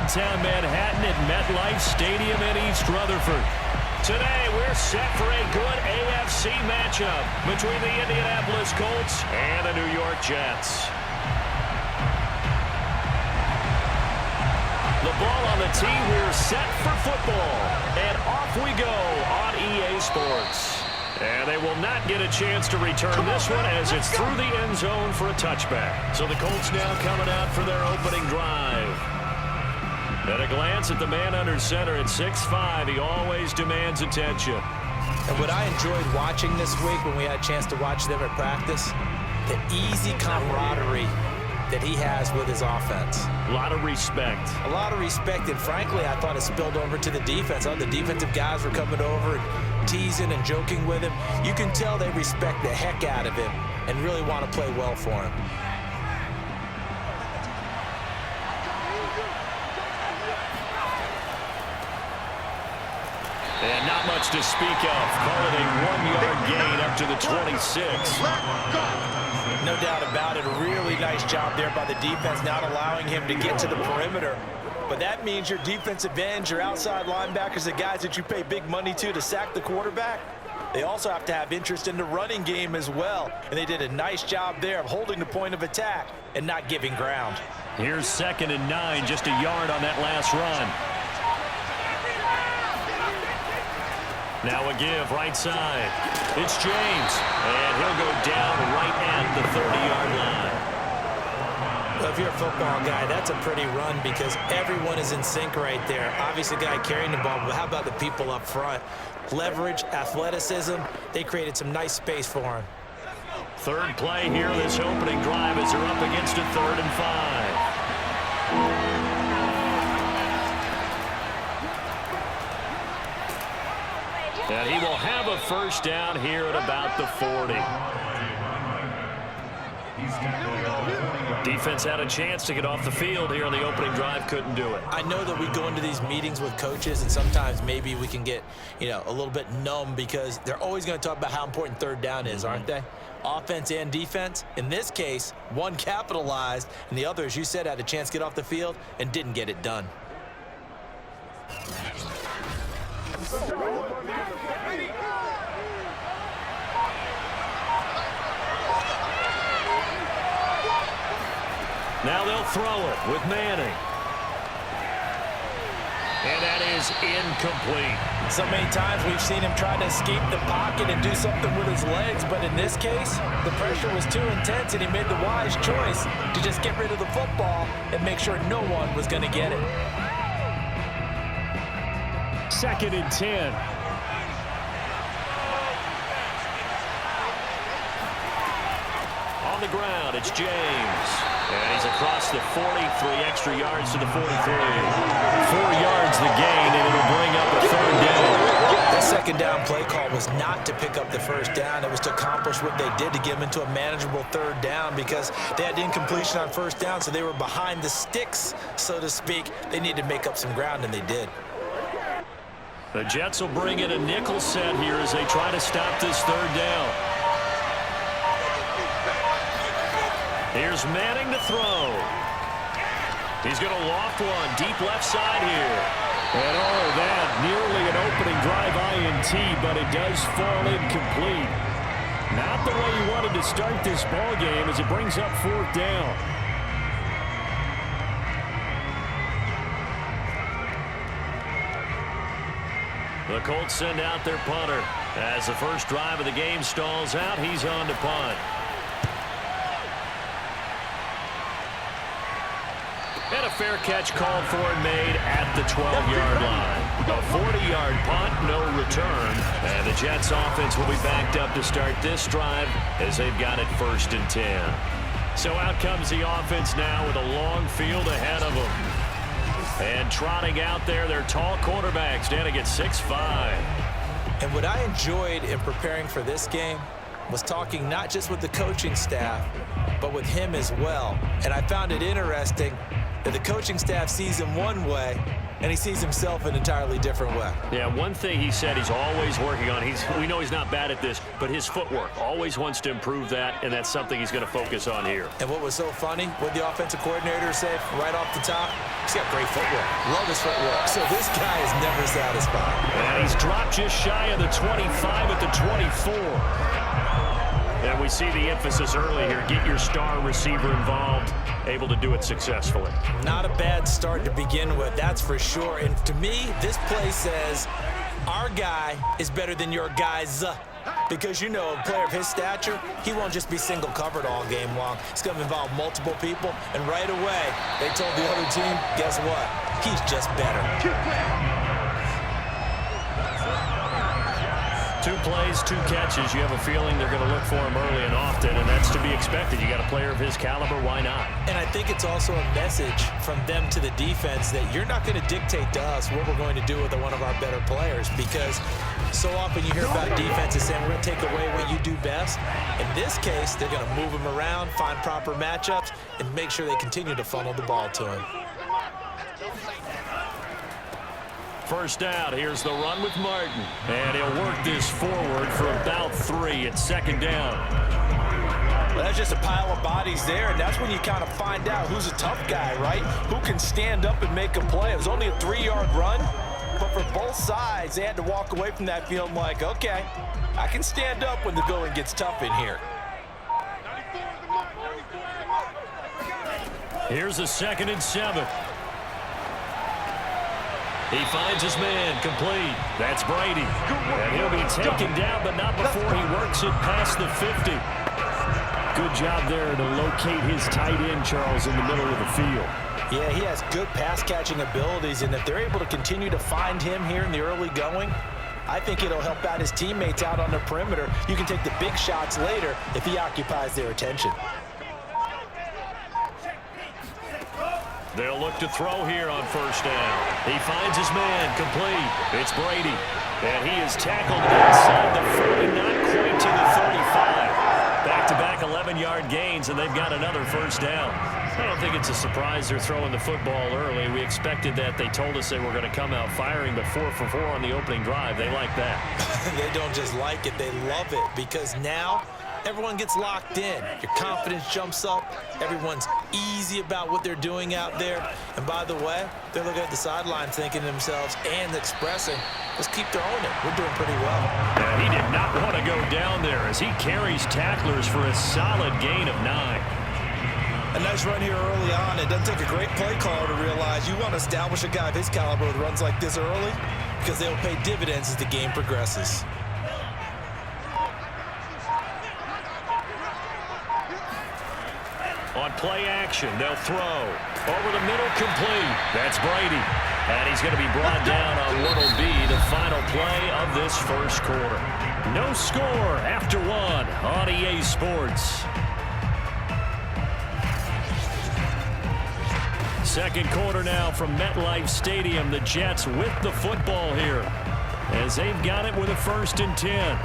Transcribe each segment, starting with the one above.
downtown Manhattan at MetLife Stadium in East Rutherford. Today, we're set for a good AFC matchup between the Indianapolis Colts and the New York Jets. The ball on the tee, we're set for football. And off we go on EA Sports. And they will not get a chance to return this one as it's through the end zone for a touchback. So the Colts now coming out for their opening drive. At a glance at the man under center at 6'5", he always demands attention. And what I enjoyed watching this week when we had a chance to watch them at practice, the easy camaraderie that he has with his offense. A lot of respect. A lot of respect, and frankly, I thought it spilled over to the defense. The defensive guys were coming over and teasing and joking with him. You can tell they respect the heck out of him and really want to play well for him. And not much to speak of. Call it a 1-yard gain up to the 26. No doubt about it. A really nice job there by the defense, not allowing him to get to the perimeter. But that means your defensive ends, your outside linebackers, the guys that you pay big money to sack the quarterback, they also have to have interest in the running game as well. And they did a nice job there of holding the point of attack and not giving ground. Here's 2nd and 9, just a yard on that last run. Now a give, right side. It's James, and he'll go down right at the 30-yard line. Well, if you're a football guy, that's a pretty run because everyone is in sync right there. Obviously, the guy carrying the ball, but how about the people up front? Leverage, athleticism, they created some nice space for him. Third play here, this opening drive as they're up against a 3rd and 5. And he will have a first down here at about the 40. Defense had a chance to get off the field here on the opening drive, couldn't do it. I know that we go into these meetings with coaches, and sometimes maybe we can get, a little bit numb because they're always going to talk about how important 3rd down is, aren't they? Offense and defense. In this case, one capitalized, and the other, as you said, had a chance to get off the field and didn't get it done. Now they'll throw it with Manning. And that is incomplete. So many times we've seen him try to escape the pocket and do something with his legs, but in this case, the pressure was too intense and he made the wise choice to just get rid of the football and make sure no one was going to get it. 2nd and 10. On the ground, it's James. And he's across the 40, 3 extra yards to the 43. 4 yards the gain, and it'll bring up a 3rd down. The 2nd down play call was not to pick up the 1st down. It was to accomplish what they did to get them into a manageable 3rd down because they had incompletion on 1st down, so they were behind the sticks, so to speak. They needed to make up some ground, and they did. The Jets will bring in a nickel set here as they try to stop this 3rd down. Here's Manning to throw. He's going to loft one deep left side here. And that nearly an opening drive INT, but it does fall incomplete. Not the way you wanted to start this ball game as it brings up 4th down. The Colts send out their punter. As the first drive of the game stalls out, he's on to punt. And a fair catch called for and made at the 12-yard line. A 40-yard punt, no return. And the Jets offense will be backed up to start this drive as they've got it 1st and 10. So out comes the offense now with a long field ahead of them. And trotting out there, their tall quarterback standing at 6'5". And what I enjoyed in preparing for this game was talking not just with the coaching staff, but with him as well. And I found it interesting that the coaching staff sees him one way, and he sees himself an entirely different way. Yeah, one thing he said he's always working on, we know he's not bad at this, but his footwork, always wants to improve that, and that's something he's going to focus on here. And what was so funny, what the offensive coordinator said right off the top, He's got great footwork. Love his footwork. So this guy is never satisfied. And he's dropped just shy of the 25 at the 24. And we see the emphasis early here. Get your star receiver involved, able to do it successfully. Not a bad start to begin with, that's for sure. And to me, this play says our guy is better than your guys. Because, you know, a player of his stature, he won't just be single covered all game long. It's going to involve multiple people. And right away, they told the other team, guess what? He's just better. 2 plays, 2 catches. You have a feeling they're going to look for him early and often, and that's to be expected. You got a player of his caliber, why not? And I think it's also a message from them to the defense that you're not going to dictate to us what we're going to do with one of our better players, because so often you hear about defenses saying we're going to take away what you do best. In this case, they're going to move him around, find proper matchups, and make sure they continue to funnel the ball to him. First down, here's the run with Martin. And he'll work this forward for about 3. It's second down. Well, that's just a pile of bodies there, and that's when you kind of find out who's a tough guy, right? Who can stand up and make a play. It was only a 3-yard run, but for both sides, they had to walk away from that feeling like, okay, I can stand up when the going gets tough in here. Here's a 2nd and 7. He finds his man, complete. That's Brady. And he'll be taken down, but not before he works it past the 50. Good job there to locate his tight end, Charles, in the middle of the field. Yeah, he has good pass-catching abilities, and if they're able to continue to find him here in the early going, I think it'll help out his teammates out on the perimeter. You can take the big shots later if he occupies their attention. They'll look to throw here on first down. He finds his man, complete. It's Brady. And he is tackled inside the 40, not quite to the 35. Back-to-back 11-yard gains, and they've got another first down. I don't think it's a surprise they're throwing the football early. We expected that. They told us they were going to come out firing, but 4 for 4 on the opening drive. They like that. They don't just like it, they love it, because now everyone gets locked in. Your confidence jumps up. Everyone's easy about what they're doing out there. And by the way, they're looking at the sideline thinking to themselves and expressing, let's keep throwing it. We're doing pretty well. Yeah, he did not want to go down there as he carries tacklers for a solid gain of 9. A nice run here early on. It doesn't take a great play caller to realize you want to establish a guy of his caliber with runs like this early, because they'll pay dividends as the game progresses. On play action, they'll throw. Over the middle, complete. That's Brady. And he's going to be brought down on what'll be the final play of this first quarter. No score after 1 on EA Sports. Second quarter now from MetLife Stadium. The Jets with the football here as they've got it with a 1st and 10.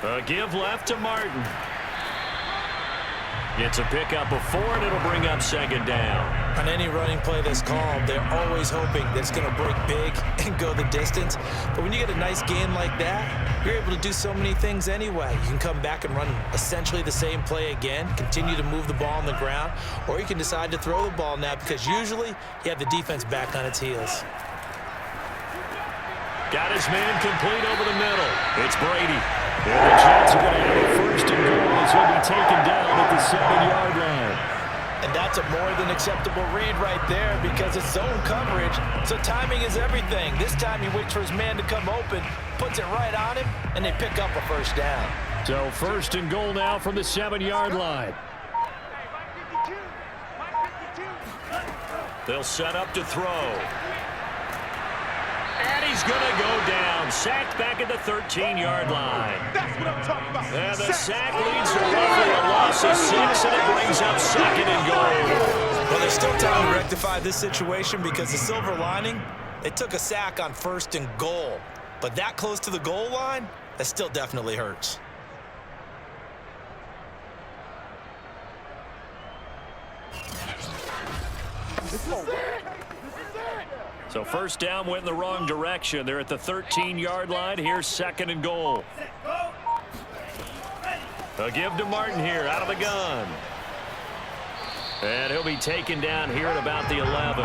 A give left to Martin. Gets a pickup of 4, and it'll bring up 2nd down. On any running play that's called, they're always hoping that it's going to break big and go the distance. But when you get a nice gain like that, you're able to do so many things anyway. You can come back and run essentially the same play again, continue to move the ball on the ground, or you can decide to throw the ball now because usually you have the defense back on its heels. Got his man complete over the middle. It's Brady. And the Jets are going to have a 1st and goal as he'll be taken down at the 7-yard line. And that's a more than acceptable read right there because it's zone coverage, so timing is everything. This time he waits for his man to come open, puts it right on him, and they pick up a 1st down. So 1st and goal now from the 7-yard line. They'll set up to throw. And he's going to go down. Sacked back at the 13-yard line. That's what I'm talking about. And the sack leads to roughly a loss of 6, and it brings up 2nd and goal. Well, there's still time to rectify this situation because the silver lining, they took a sack on 1st and goal. But that close to the goal line, that still definitely hurts. So first down went in the wrong direction. They're at the 13-yard line. Here's 2nd and goal. A give to Martin here out of the gun. And he'll be taken down here at about the 11.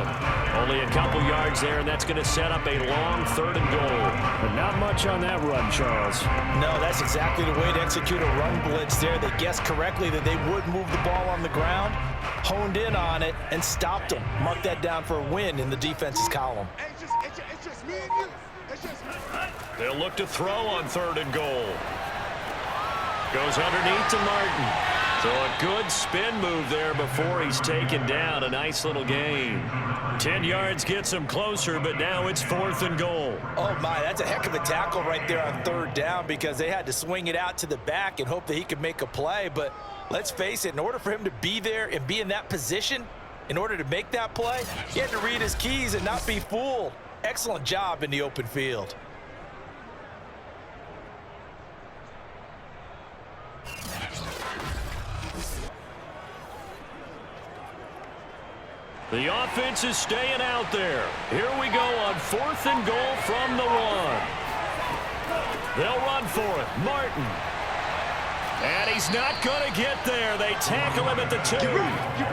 Only a couple yards there, and that's going to set up a long 3rd and goal. But not much on that run, Charles. No, that's exactly the way to execute a run blitz there. They guessed correctly that they would move the ball on the ground, honed in on it, and stopped them. Mark that down for a win in the defense's column. It's just me and you. It's just me. They'll look to throw on 3rd and goal. Goes underneath to Martin. So a good spin move there before he's taken down. A nice little gain. 10 yards gets him closer, but now it's 4th and goal. Oh, my, that's a heck of a tackle right there on 3rd down because they had to swing it out to the back and hope that he could make a play. But let's face it, in order for him to be there and be in that position, in order to make that play, he had to read his keys and not be fooled. Excellent job in the open field. The offense is staying out there. Here we go on 4th and goal from the 1. They'll run for it. Martin. And he's not going to get there. They tackle him at the 2.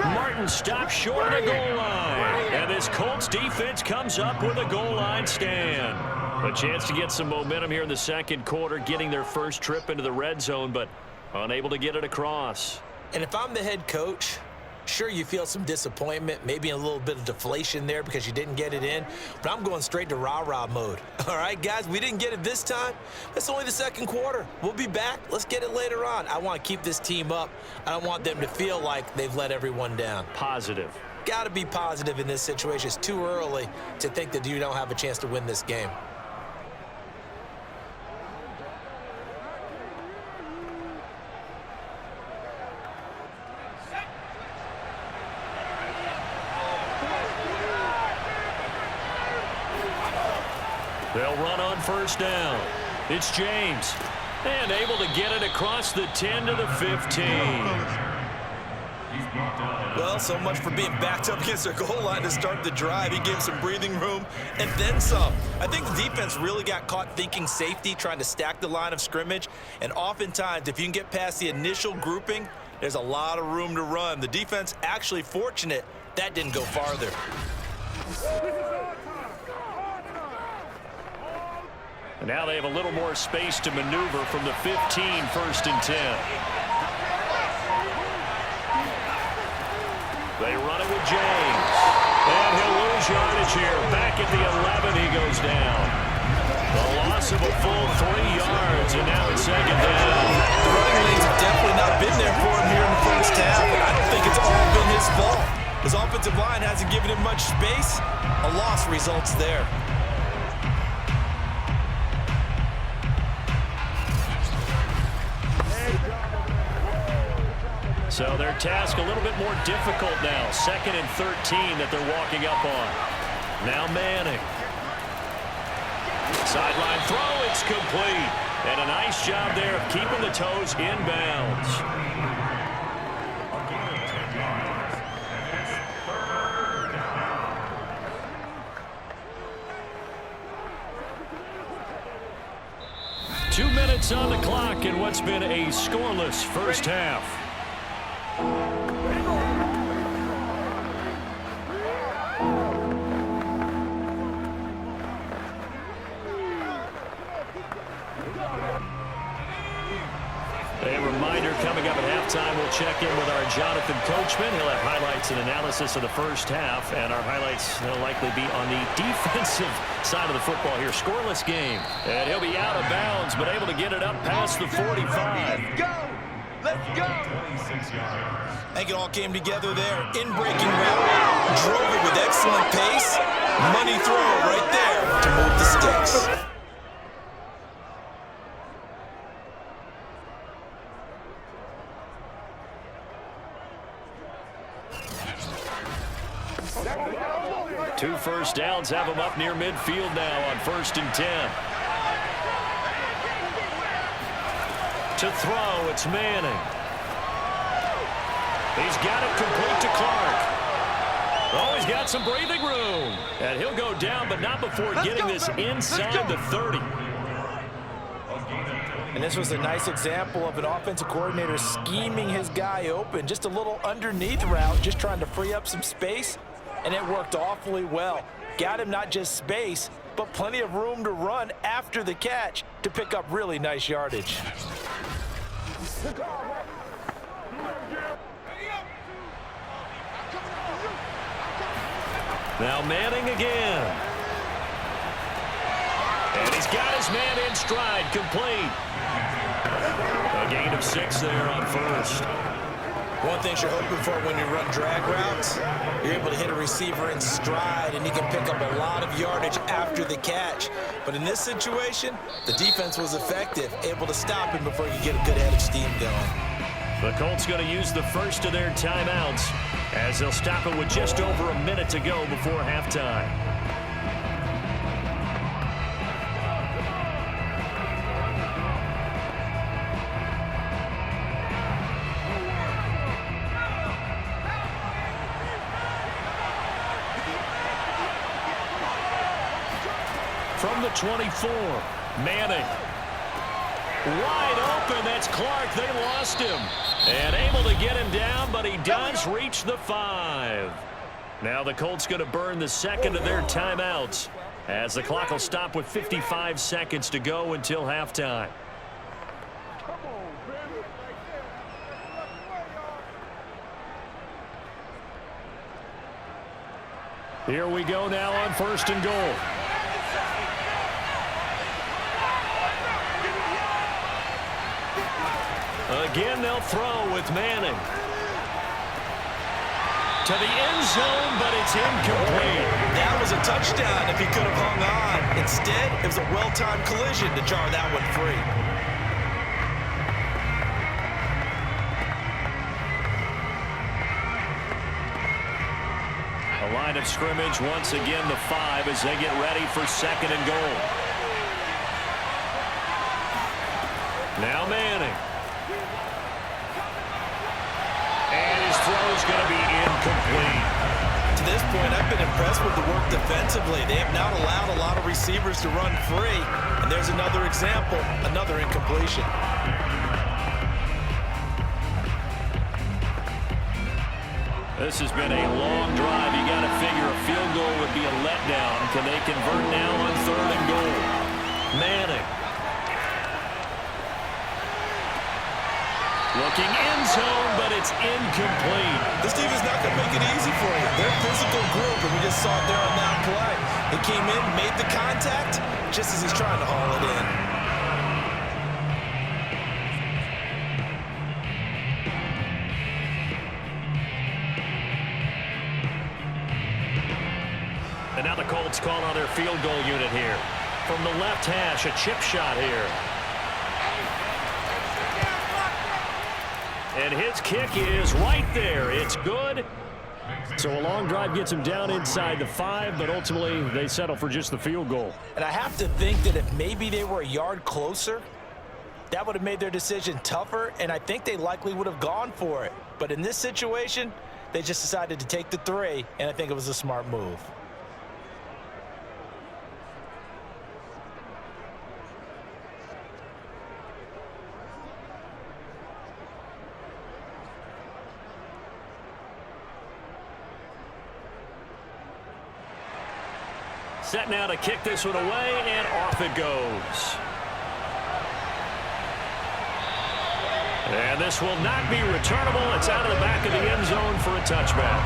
Martin stops short of the goal line. And this Colts defense comes up with a goal line stand. A chance to get some momentum here in the 2nd quarter, getting their first trip into the red zone, but unable to get it across. And if I'm the head coach, sure, you feel some disappointment, maybe a little bit of deflation there because you didn't get it in, but I'm going straight to rah-rah mode. All right, guys, we didn't get it this time. It's only the 2nd quarter. We'll be back. Let's get it later on. I want to keep this team up. I don't want them to feel like they've let everyone down. Positive. Got to be positive in this situation. It's too early to think that you don't have a chance to win this game. They'll run on 1st down. It's James. And able to get it across the 10 to the 15. Well, so much for being backed up against their goal line to start the drive. He gave some breathing room and then some. I think the defense really got caught thinking safety, trying to stack the line of scrimmage. And oftentimes, if you can get past the initial grouping, there's a lot of room to run. The defense actually fortunate that didn't go farther. And now they have a little more space to maneuver from the 15, 1st and 10. They run it with James. And he'll lose yardage here. Back at the 11, he goes down. The loss of a full 3 yards, and now it's 2nd down. The running lanes have definitely not been there for him here in the 1st half, and I don't think it's all been his fault. His offensive line hasn't given him much space. A loss results there. So their task a little bit more difficult now. 2nd and 13 that they're walking up on. Now Manning. Sideline throw, it's complete. And a nice job there of keeping the toes in bounds. Two minutes on the clock in what's been a scoreless 1st half. A reminder coming up at halftime, we'll check in with our Jonathan Coachman. He'll have highlights and analysis of the 1st half, and our highlights will likely be on the defensive side of the football here. Scoreless game, and he'll be out of bounds, but able to get it up past the 45. Let's go! Let's go! I think it all came together there. In-breaking route, drove it with excellent pace. Money throw right there to move the sticks. Two 1st downs have him up near midfield now on 1st and 10. To throw, it's Manning. He's got it complete to Clark. Oh, he's got some breathing room. And he'll go down, but not before getting this inside the 30. And this was a nice example of an offensive coordinator scheming his guy open. Just a little underneath route, just trying to free up some space, and it worked awfully well. Got him not just space, but plenty of room to run after the catch to pick up really nice yardage. Now Manning again. And he's got his man in stride, complete. A gain of 6 there on first. One thing you're hoping for when you run drag routes, you're able to hit a receiver in stride, and he can pick up a lot of yardage after the catch. But in this situation, the defense was effective, able to stop him before he could get a good head of steam going. The Colts going to use the first of their timeouts as they'll stop it with just over a minute to go before halftime. From the 24, Manning. Wide open, that's Clark. They lost him. And able to get him down, but he does reach the 5. Now the Colts going to burn the second of their timeouts as the clock will stop with 55 seconds to go until halftime. Here we go now on 1st and goal. Again, they'll throw with Manning. To the end zone, but it's incomplete. That was a touchdown if he could have hung on. Instead, it was a well-timed collision to jar that one free. A line of scrimmage, once again the 5 as they get ready for 2nd and goal. Now Manning. And his throw is going to be incomplete. To this point, I've been impressed with the work defensively. They have not allowed a lot of receivers to run free. And there's another example, another incompletion. This has been a long drive. You got to figure a field goal would be a letdown. Can they convert now on 3rd and goal? Manning. Looking end zone, but it's incomplete. This team is not going to make it easy for you. They're a physical group, and we just saw it there on that play. He came in, made the contact, just as he's trying to haul it in. And now the Colts call on their field goal unit here. From the left hash, a chip shot here. And his kick is right there. It's good. So a long drive gets him down inside the 5, but ultimately they settle for just the field goal. And I have to think that if maybe they were a yard closer, that would have made their decision tougher, and I think they likely would have gone for it. But in this situation, they just decided to take the 3, and I think it was a smart move. Set now to kick this one away, and off it goes. And this will not be returnable. It's out of the back of the end zone for a touchback.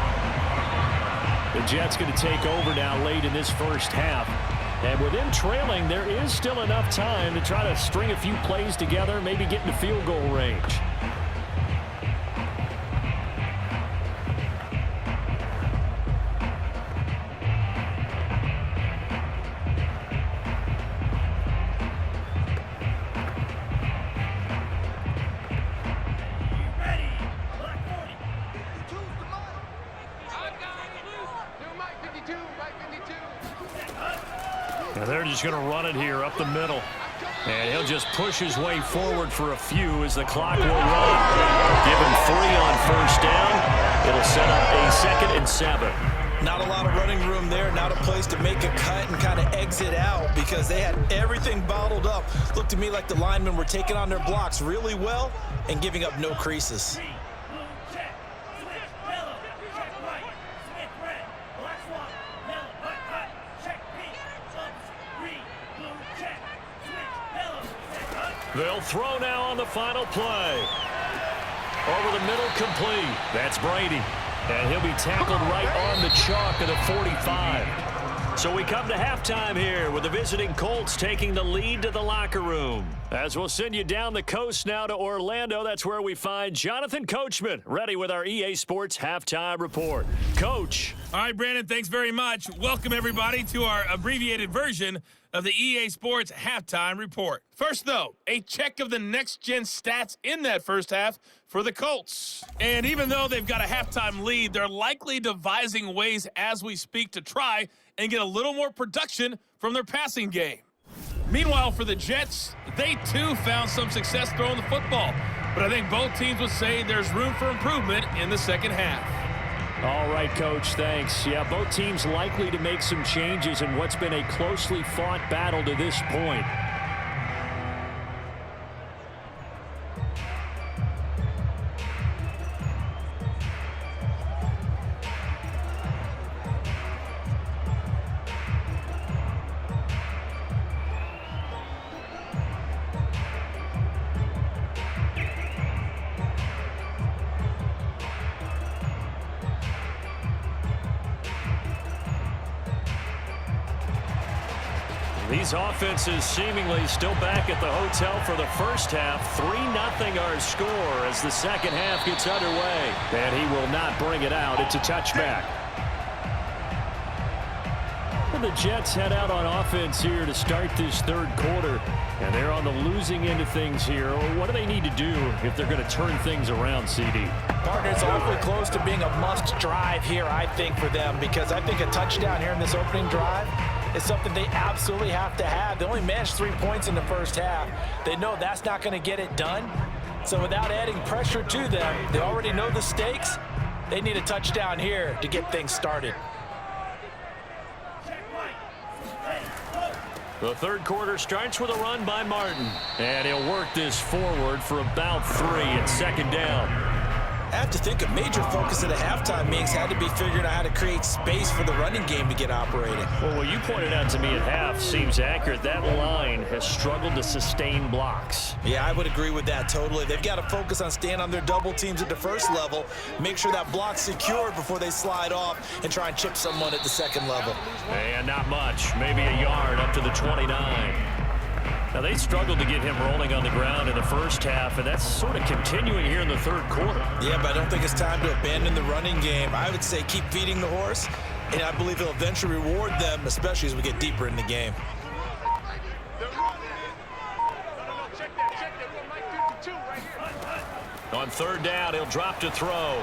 The Jets going to take over now late in this first half. And with them trailing, there is still enough time to try to string a few plays together, maybe get into field goal range. Now they're just going to run it here up the middle. And he'll just push his way forward for a few as the clock will run. Give him 3 on first down. It'll set up a 2nd and 7. Not a lot of running room there, not a place to make a cut and kind of exit out because they had everything bottled up. Looked to me like the linemen were taking on their blocks really well and giving up no creases. They'll throw now on the final play. Over the middle, complete. That's Brady. And he'll be tackled right on the chalk of the 45. So we come to halftime here with the visiting Colts taking the lead to the locker room. As we'll send you down the coast now to Orlando, that's where we find Jonathan Coachman, ready with our EA Sports Halftime Report. Coach. All right, Brandon, thanks very much. Welcome, everybody, to our abbreviated version of the EA Sports Halftime Report. First, though, a check of the next-gen stats in that first half for the Colts. And even though they've got a halftime lead, they're likely devising ways as we speak to try and get a little more production from their passing game. Meanwhile, for the Jets, they too found some success throwing the football. But I think both teams would say there's room for improvement in the second half. All right, Coach, thanks. Yeah, both teams likely to make some changes in what's been a closely fought battle to this point. These offenses seemingly still back at the hotel for the first half. 3-0 our score as the second half gets underway. And he will not bring it out. It's a touchback. And the Jets head out on offense here to start this third quarter. And they're on the losing end of things here. What do they need to do if they're going to turn things around, CD? Partner, it's awfully close to being a must drive here, I think, for them, because I think a touchdown here in this opening drive is something they absolutely have to have. They only managed 3 points in the first half. They know that's not going to get it done. So without adding pressure to them, they already know the stakes. They need a touchdown here to get things started. The third quarter starts with a run by Martin. And he'll work this forward for about 3 at second down. I have to think a major focus of the halftime meetings had to be figuring out how to create space for the running game to get operating. Well, what you pointed out to me at half seems accurate. That line has struggled to sustain blocks. Yeah, I would agree with that totally. They've got to focus on staying on their double teams at the first level, make sure that block's secured before they slide off and try and chip someone at the second level. And not much, maybe a yard up to the 29. Now, they struggled to get him rolling on the ground in the first half, and that's sort of continuing here in the third quarter. Yeah, but I don't think it's time to abandon the running game. I would say keep feeding the horse, and I believe he'll eventually reward them, especially as we get deeper in the game. On third down, he'll drop to throw.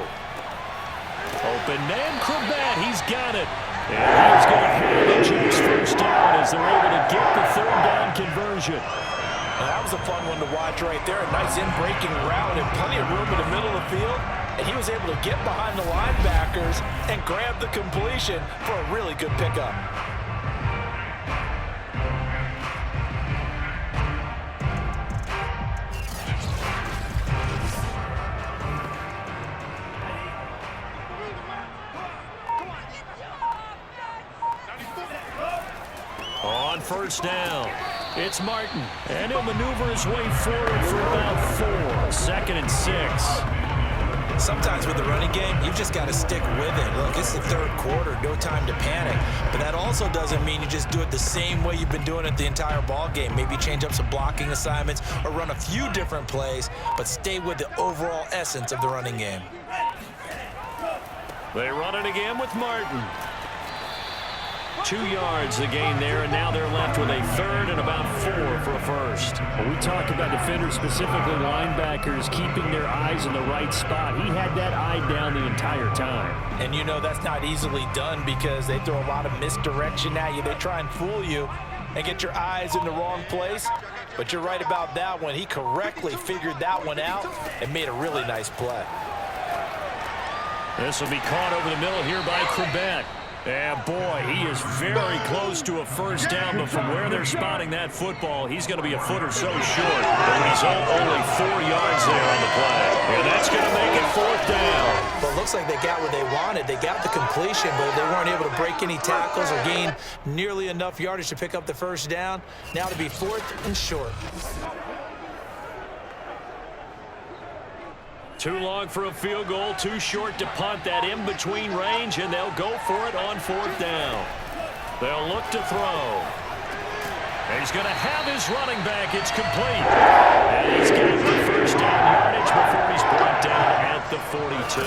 Open man, Krebet, he's got it. And he's going to have the Jets first down as they're able to get the third down conversion. Well, that was a fun one to watch right there. A nice in-breaking route and plenty of room in the middle of the field. And he was able to get behind the linebackers and grab the completion for a really good pickup. On first down, it's Martin, and he'll maneuver his way forward for about 4. Second and 6. Sometimes with the running game, you've just got to stick with it. Look, it's the third quarter, no time to panic. But that also doesn't mean you just do it the same way you've been doing it the entire ball game. Maybe change up some blocking assignments or run a few different plays, but stay with the overall essence of the running game. They run it again with Martin. 2 yards the gain there, and now they're left with a third and about 4 for a first. When we talk about defenders, specifically linebackers, keeping their eyes in the right spot, he had that eye down the entire time. And you know that's not easily done because they throw a lot of misdirection at you. They try and fool you and get your eyes in the wrong place. But you're right about that one. He correctly figured that one out and made a really nice play. This will be caught over the middle here by Krebet. And boy, he is very close to a first down, but from where they're spotting that football, he's going to be a foot or so short. And he's only 4 yards there on the play. And that's going to make it fourth down. Well, it looks like they got what they wanted. They got the completion, but they weren't able to break any tackles or gain nearly enough yardage to pick up the first down. Now to be fourth and short. Too long for a field goal, too short to punt. That in-between range, and they'll go for it on fourth down. They'll look to throw. And he's going to have his running back. It's complete. And he's got the first down yardage before he's brought down at the 42.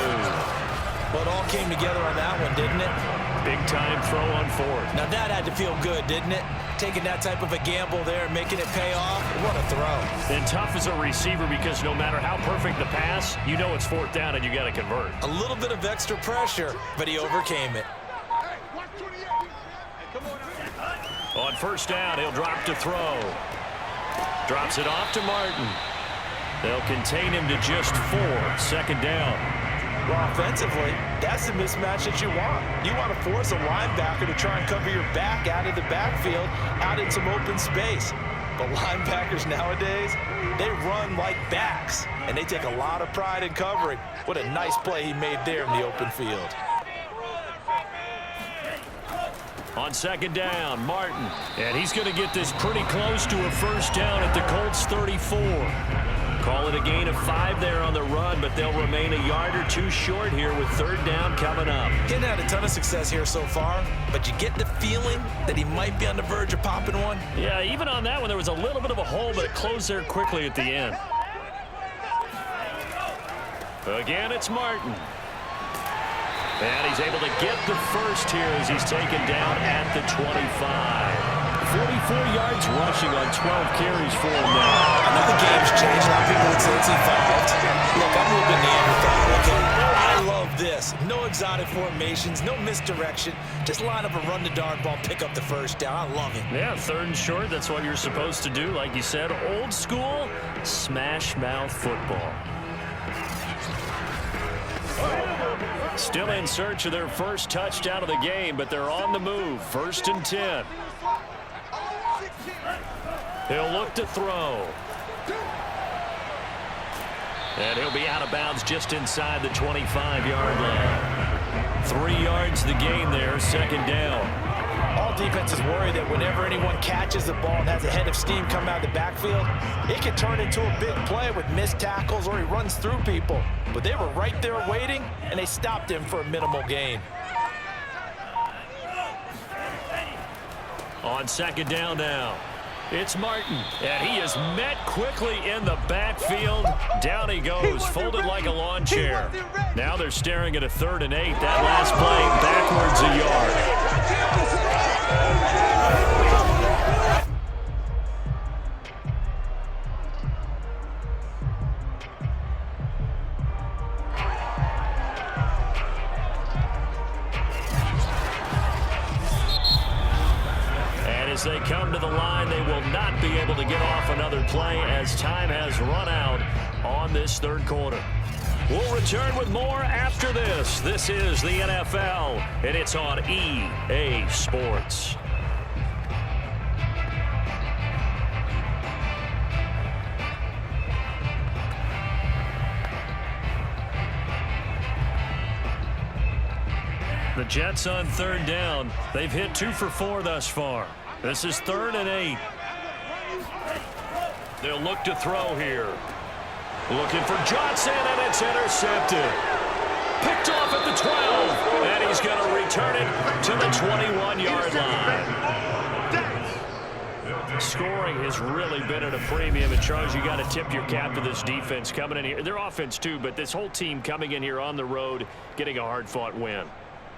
Well, it all came together on that one, didn't it? Big-time throw on fourth. Now, that had to feel good, didn't it? Taking that type of a gamble there and making it pay off. What a throw. And tough as a receiver because no matter how perfect the pass, you know it's fourth down and you got to convert. A little bit of extra pressure, but he overcame it. On first down, he'll drop to throw. Drops it off to Martin. They'll contain him to just 4. Second down. Well, offensively, that's the mismatch that you want. You want to force a linebacker to try and cover your back out of the backfield, out in some open space. But linebackers nowadays, they run like backs, and they take a lot of pride in covering. What a nice play he made there in the open field. On second down, Martin. And he's going to get this pretty close to a first down at the Colts 34. Call it a gain of 5 there on the run, but they'll remain a yard or 2 short here with third down coming up. He hasn't had a ton of success here so far, but you get the feeling that he might be on the verge of popping one. Yeah, even on that one, there was a little bit of a hole, but it closed there quickly at the end. Again, it's Martin. And he's able to get the first here as he's taken down at the 25. 44 yards rushing on 12 carries for him now. I know the game's changed. A lot of people would say it's evolved. Look, I'm a little bit Neanderthal, okay? I love this. No exotic formations, no misdirection. Just line up and run the darn ball, pick up the first down. I love it. Yeah, third and short, that's what you're supposed to do. Like you said, old school, smash mouth football. Still in search of their first touchdown of the game, but they're on the move. First and 10. He'll look to throw. And he'll be out of bounds just inside the 25-yard line. 3 yards the gain there, second down. All defenses worry that whenever anyone catches the ball and has a head of steam come out of the backfield, it can turn into a big play with missed tackles or he runs through people. But they were right there waiting, and they stopped him for a minimal gain. On second down now. It's Martin, and he is met quickly in the backfield. Down he goes, folded like a lawn chair. Now they're staring at a 3rd and 8. That last play, backwards a As they come to the line, they will not be able to get off another play as time has run out on this third quarter. We'll return with more after this. This is the NFL, and it's on EA Sports. The Jets on third down. They've hit 2 for 4 thus far. This is 3rd and 8. They'll look to throw here. Looking for Johnson, and it's intercepted. Picked off at the 12, and he's going to return it to the 21-yard line. Scoring has really been at a premium, and Charles, you got to tip your cap to this defense coming in here. Their offense too, but this whole team coming in here on the road, getting a hard-fought win.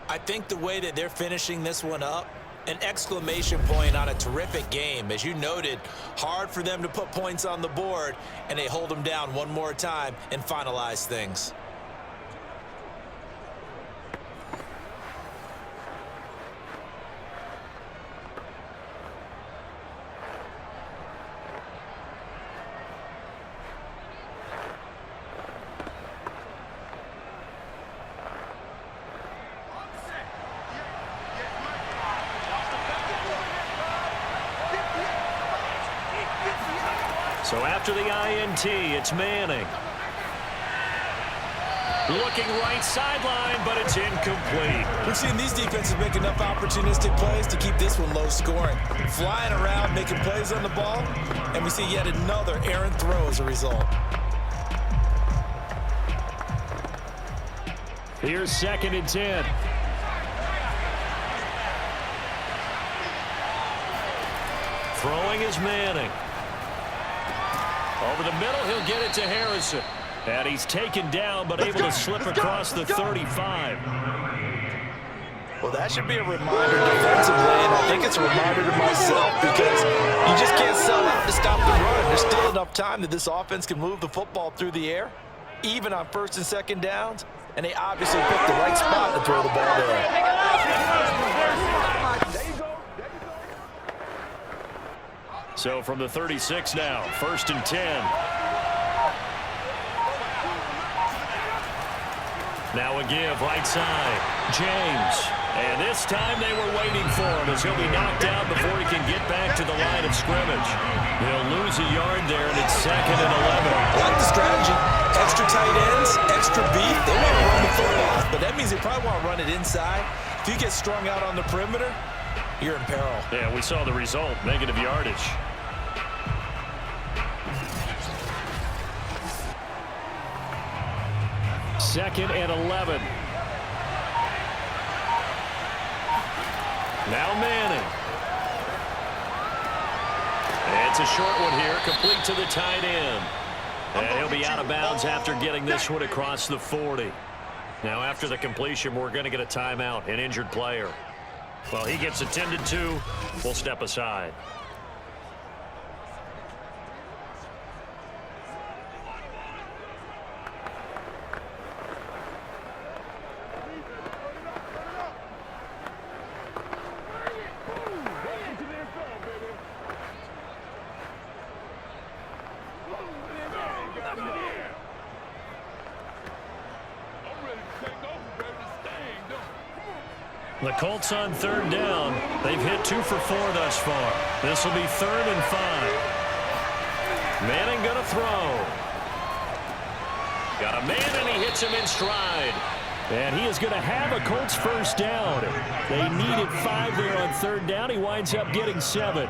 I think the way that they're finishing this one up, an exclamation point on a terrific game. As you noted, hard for them to put points on the board, and they hold them down one more time and finalize things. So after the INT, it's Manning. Looking right sideline, but it's incomplete. We've seen these defenses make enough opportunistic plays to keep this one low scoring. Flying around, making plays on the ball, and we see yet another errant throw as a result. Here's 2nd and 10. Throwing is Manning. Over the middle, he'll get it to Harrison. And he's taken down, but able to slip across the 35. Well, that should be a reminder defensively, and I think it's a reminder to myself because you just can't sell out to stop the run. There's still enough time that this offense can move the football through the air, even on 1st and 2nd downs, and they obviously picked the right spot to throw the ball there. So from the 36 now, 1st and 10. Now a give, right side, James. And this time they were waiting for him as he'll be knocked out before he can get back to the line of scrimmage. He'll lose a yard there, and it's 2nd and 11. I like the strategy. Extra tight ends, extra beef. They want to run the football, but that means they probably want to run it inside. If you get strung out on the perimeter, you're in peril. Yeah, we saw the result, negative yardage. Second and 11. Now Manning. And it's a short one here, complete to the tight end. And he'll be out of bounds after getting this one across the 40. Now after the completion, we're going to get a timeout, an injured player. Well, he gets attended to. We'll step aside. The Colts on 3rd down. They've hit 2 for 4 thus far. This will be 3rd and 5. Manning going to throw. Got a man, and he hits him in stride. And he is going to have a Colts 1st down. They needed 5 there on 3rd down. He winds up getting 7.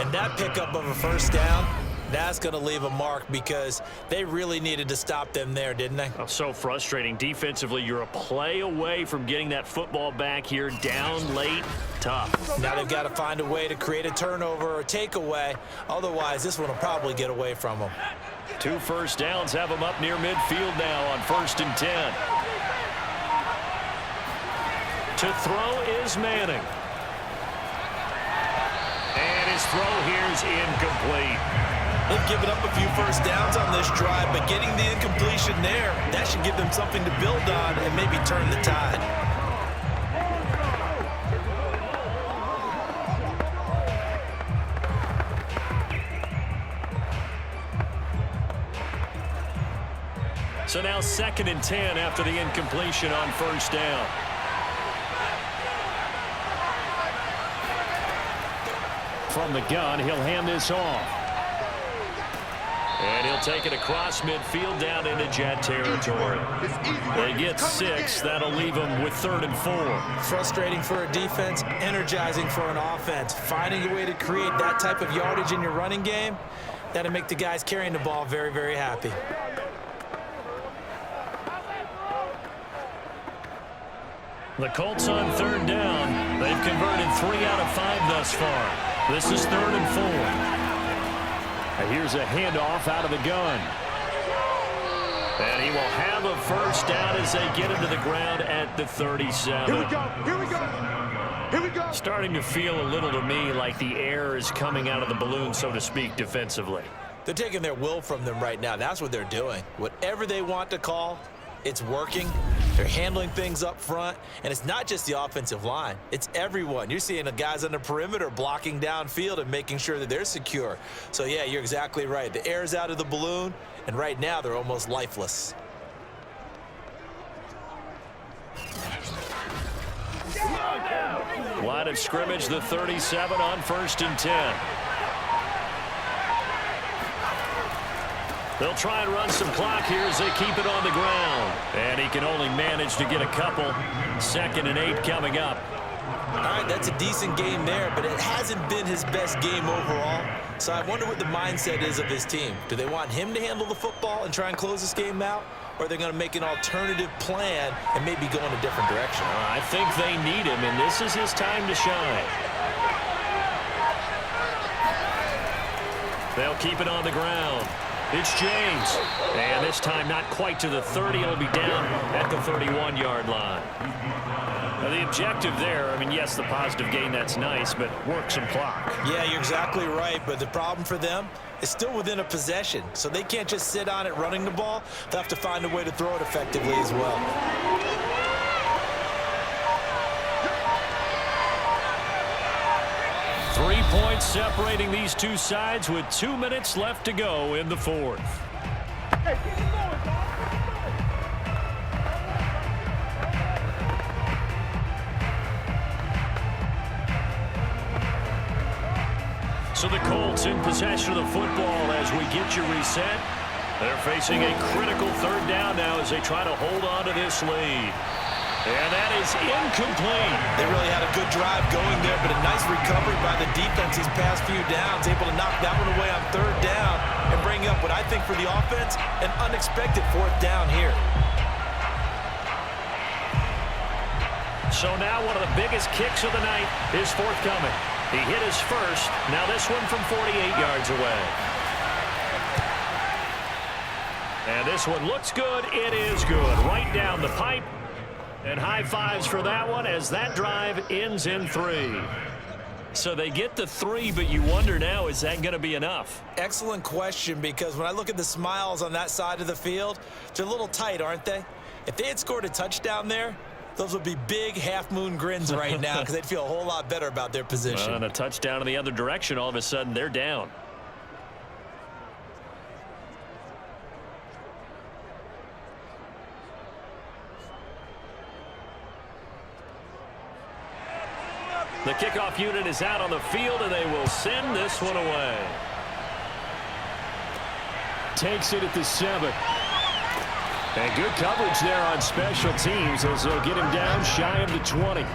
And that pickup of a 1st down, that's going to leave a mark because they really needed to stop them there, didn't they? Oh, so frustrating. Defensively, you're a play away from getting that football back here, down late, tough. Now they've got to find a way to create a turnover or a takeaway. Otherwise, this one will probably get away from them. 2 1st downs have them up near midfield now on 1st and 10. To throw is Manning. And his throw here is incomplete. They've given up a few 1st downs on this drive, but getting the incompletion there, that should give them something to build on and maybe turn the tide. So now 2nd and 10 after the incompletion on 1st down. From the gun, he'll hand this off. And he'll take it across midfield down into Jet territory. They get 6. That'll leave them with 3rd and 4. Frustrating for a defense, energizing for an offense. Finding a way to create that type of yardage in your running game, that'll make the guys carrying the ball very, very happy. The Colts on 3rd down. They've converted 3 out of 5 thus far. This is 3rd and 4. And here's a handoff out of the gun. And he will have a 1st down as they get into the ground at the 37. Here we go. Here we go. Here we go. Starting to feel a little to me like the air is coming out of the balloon, so to speak, defensively. They're taking their will from them right now. That's what they're doing. Whatever they want to call, it's working. They're handling things up front, and it's not just the offensive line. It's everyone. You're seeing the guys on the perimeter blocking downfield and making sure that they're secure. So, yeah, you're exactly right. The air's out of the balloon, and right now they're almost lifeless. Line of scrimmage, the 37 on 1st and 10. They'll try and run some clock here as they keep it on the ground. And he can only manage to get a couple. 2nd and 8 coming up. All right, that's a decent game there, but it hasn't been his best game overall. So I wonder what the mindset is of his team. Do they want him to handle the football and try and close this game out? Or are they going to make an alternative plan and maybe go in a different direction? I think they need him, and this is his time to shine. They'll keep it on the ground. It's James. And this time not quite to the 30. It'll be down at the 31-yard line. Now the objective there, I mean, yes, the positive gain, that's nice, but work some clock. Yeah, you're exactly right, but the problem for them is still within a possession, so they can't just sit on it running the ball. They'll have to find a way to throw it effectively as well. Three points separating these two sides with 2 minutes left to go in the 4th. So the Colts in possession of the football as we get you reset. They're facing a critical 3rd down now as they try to hold on to this lead. And that is incomplete. They really had a good drive going there, but a nice recovery by the defense these past few downs, able to knock that one away on 3rd down and bring up what I think for the offense, an unexpected 4th down here. So now one of the biggest kicks of the night is forthcoming. He hit his first. Now this one from 48 yards away. And this one looks good. It is good. Right down the pipe. And high fives for that one as that drive ends in 3. So they get the 3, but you wonder now, is that going to be enough? Excellent question, because when I look at the smiles on that side of the field, they're a little tight, aren't they? If they had scored a touchdown there, those would be big half-moon grins right now because they'd feel a whole lot better about their position. And a touchdown in the other direction, all of a sudden they're down. The kickoff unit is out on the field, and they will send this one away. Takes it at the 7. And good coverage there on special teams as they'll get him down shy of the 20.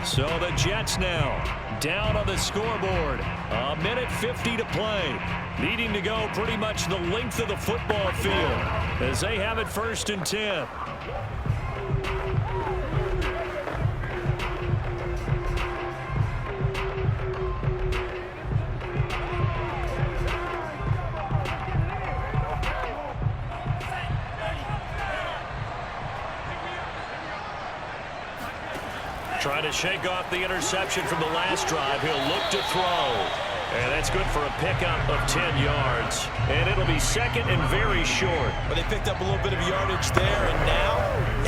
So the Jets now down on the scoreboard. 1:50 to play. Needing to go pretty much the length of the football field as they have it 1st and 10. Trying to shake off the interception from the last drive. He'll look to throw. And that's good for a pickup of 10 yards. And it'll be 2nd and very short. But they picked up a little bit of yardage there, and now,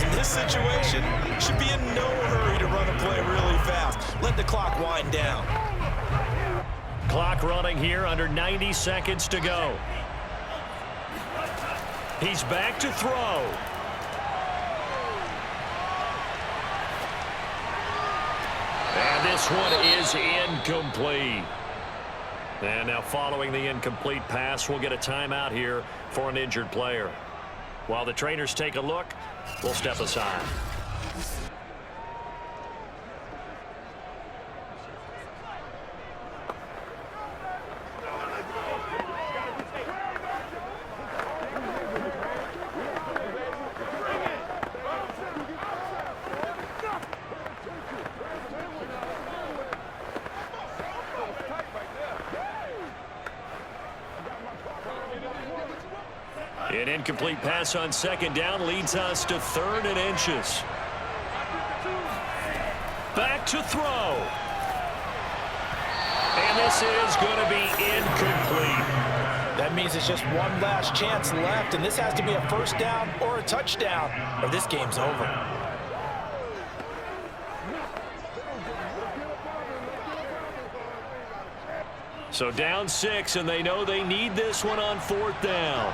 in this situation, should be in no hurry to run a play really fast. Let the clock wind down. Clock running here, under 90 seconds to go. He's back to throw. And this one is incomplete. And now following the incomplete pass, we'll get a timeout here for an injured player. While the trainers take a look, we'll step aside. An incomplete pass on 2nd down leads us to 3rd and inches. Back to throw. And this is going to be incomplete. That means it's just one last chance left, and this has to be a 1st down or a touchdown, or this game's over. So down 6, and they know they need this one on 4th down.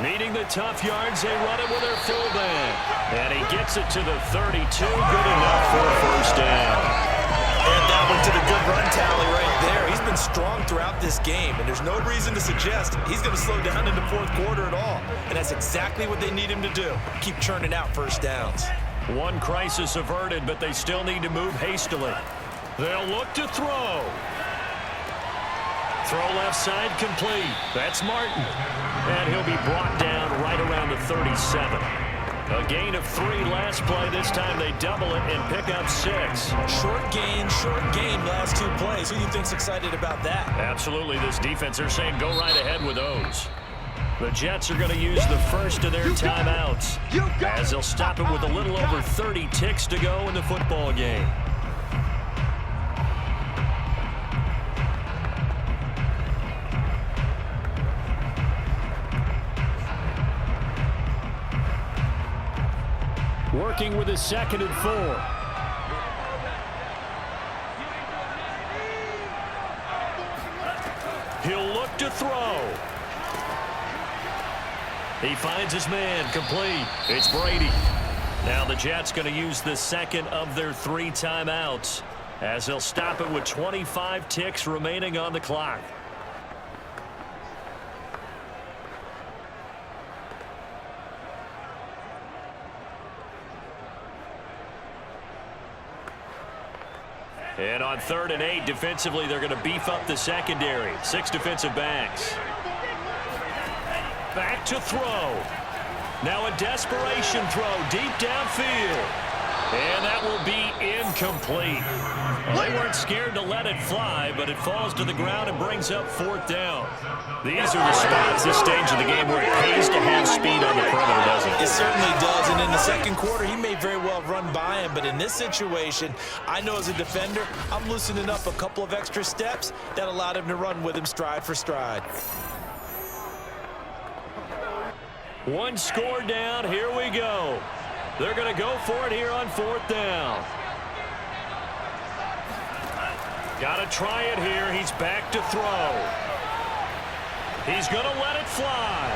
Needing the tough yards, they run it with their fullback. And he gets it to the 32. Good enough for a 1st down. And that went to the good run tally right there. He's been strong throughout this game, and there's no reason to suggest he's going to slow down in the fourth quarter at all. And that's exactly what they need him to do. Keep churning out first downs. One crisis averted, but they still need to move hastily. They'll look to throw. Throw left side complete. That's Martin. And he'll be brought down right around the 37. A gain of 3 last play. This time they double it and pick up 6. Short gain, last 2 plays. Who do you think's excited about that? Absolutely. This defense, they're saying go right ahead with those. The Jets are going to use the first of their timeouts as they'll stop it with a little over 30 ticks to go in the football game. Working with his 2nd and 4. He'll look to throw. He finds his man, complete. It's Brady. Now the Jets going to use the 2nd of their 3 timeouts as they'll stop it with 25 ticks remaining on the clock. And on 3rd and 8, defensively, they're going to beef up the secondary. 6 defensive backs. Back to throw. Now a desperation throw deep downfield. And that will be incomplete. Well, they weren't scared to let it fly, but it falls to the ground and brings up 4th down. These are the spots, this stage of the game, where it pays to have speed on the perimeter, doesn't it? It certainly does, and in the second quarter, he may very well run by him, but in this situation, I know as a defender, I'm loosening up a couple of extra steps that allowed him to run with him stride for stride. 1 score down, here we go. They're going to go for it here on 4th down. Got to try it here. He's back to throw. He's going to let it fly.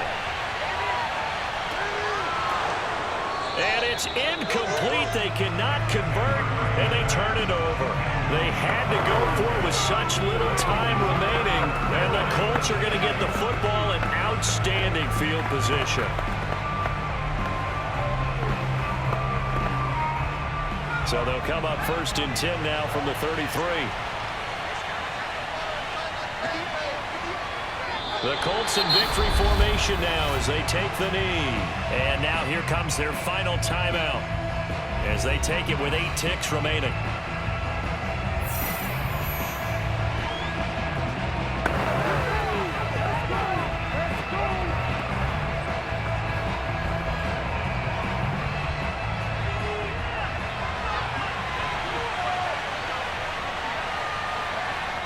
And it's incomplete. They cannot convert, and they turn it over. They had to go for it with such little time remaining, and the Colts are going to get the football in outstanding field position. So they'll come up 1st and 10 now from the 33. The Colts in victory formation now as they take the knee. And now here comes their final timeout as they take it with 8 ticks remaining.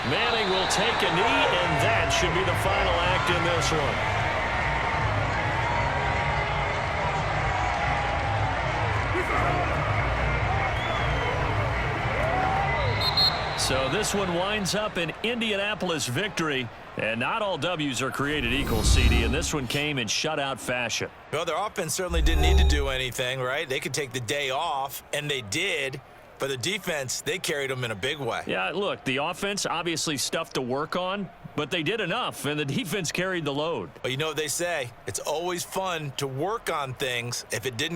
Manning will take a knee, and that should be the final act in this one. So this one winds up an Indianapolis victory, and not all W's are created equal, CD, and this one came in shutout fashion. Well, their offense certainly didn't need to do anything, right? They could take the day off, and they did. For the defense, they carried them in a big way. Yeah, look, the offense obviously stuff to work on, but they did enough, and the defense carried the load. Well, you know what they say. It's always fun to work on things if it didn't